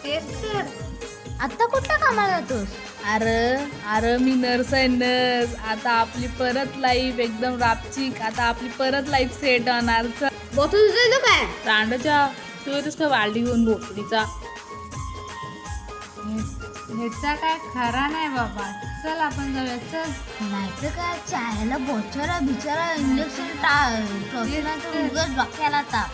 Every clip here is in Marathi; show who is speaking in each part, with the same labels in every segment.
Speaker 1: तेच तर.
Speaker 2: आता कुठल्या कामाला जातोस?
Speaker 3: अरे मी नर्स आहे नर्स. आता आपली परत लाईफ एकदम रापचिक. आता आपली परत लाईफ सेट होणार.
Speaker 2: बॉटल तुझं काय?
Speaker 3: रांडाच्या तू येतोस का बालडी घेऊन भोपडीचा?
Speaker 1: ह्याचा काय खरा नाही बाबा. चल आपण जाऊया चल.
Speaker 2: नाहीतर काय चायला बोचरा बिचारा इंजेक्शन टोचण्याचं उगाच डोक्याला ताप.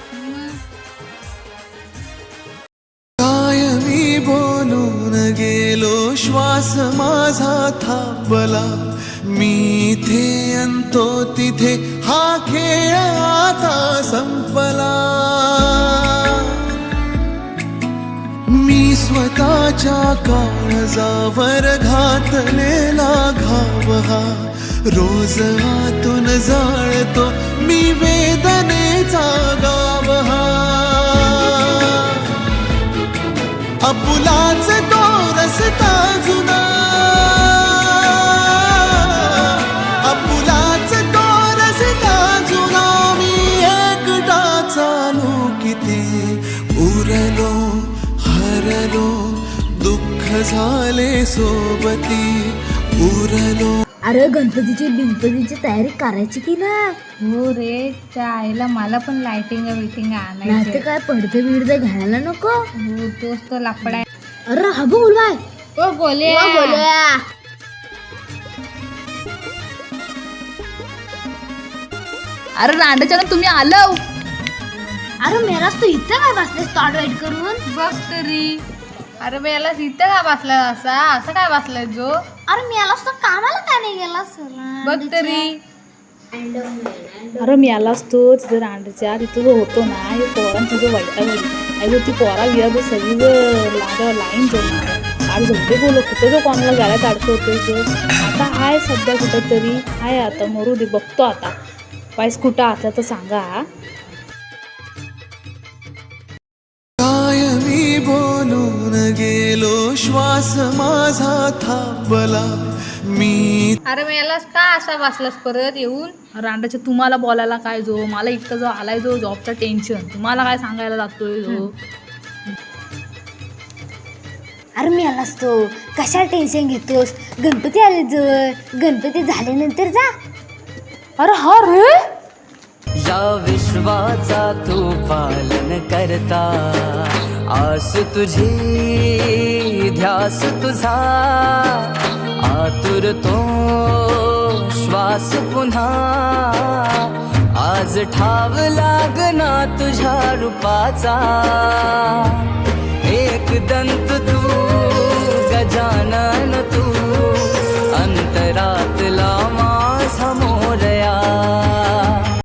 Speaker 4: कायमी बोलून गेलो श्वास माझा थांबला. मी इथे अंतो तिथे हा खेळ आता संपला. मी स्वतःच्या काळजावर घातलेला घाव हा रोज आतून जाळतो मी वेदनेचा गाव हा. आपुलाच तो रस्ता जुना, आपुलाच तो रस्ता जुना. मी एकटा चालू किती उरलो हरलो दुःख झाले सोबती उरलो.
Speaker 2: अरे गणपतीची तयारी करायची की नाही?
Speaker 1: हो रे, त्या आईला मला पण लाइटिंग बिटिंग
Speaker 2: नाहीतर
Speaker 1: आणायचं.
Speaker 2: काय पडदे बिडदे घालायला नको.
Speaker 1: हो तोच तो लाकडा आहे.
Speaker 2: अरे हा बघ उलवाय.
Speaker 1: ओ बोले
Speaker 2: बोलूया.
Speaker 3: अरे रांडाच्या तुम्ही आलो.
Speaker 2: अरे मेलास तू इथं काय बसलेस तोंड वाईट करून?
Speaker 1: बघ तरी. अरे मी याला इथं का बसला असं काय बसलाय जो?
Speaker 2: अरे मेलास तर कामाला काय नाही गेलास?
Speaker 1: बघ तरी.
Speaker 3: अरे मी आलाच तो तिथं रांडाच्या तिथं जो होतो ना हे पोरांची जो वैतागली ती पोरा विरा जो सगळी लाईन जोडणार आणि झोपे बोलो कुठे जो कोणाला गाड्यात अडकवतोय जो. आता आहे सध्या कुठं तरी आहे. आता मरू दे बघतो आता. वाईस कुठं असला तर सांगा.
Speaker 4: कायमी बोलून गेलो श्वास माझा थांबला. मी
Speaker 1: अरे मी याला का असा बसलास परत येऊन?
Speaker 3: रांडाच्या तुम्हाला बोलायला काय जो मला इतकं जो आलाय जो जॉबचा टेन्शन तुम्हाला काय सांगायला लागतोय जो.
Speaker 2: अरे मेलास तो कशा टेन्शन घेतोस? गणपती आले जवळ. गणपती झाल्यानंतर जा.
Speaker 3: अरे हा रे
Speaker 5: या विश्वाचा तू पालन करता. आस तुझी ध्यास तुझा आतुर तो श्वास पुन्हा. आज ठाव लागना तुझ्या रूपाचा. एक दंत तू गजानन तू अंतरातला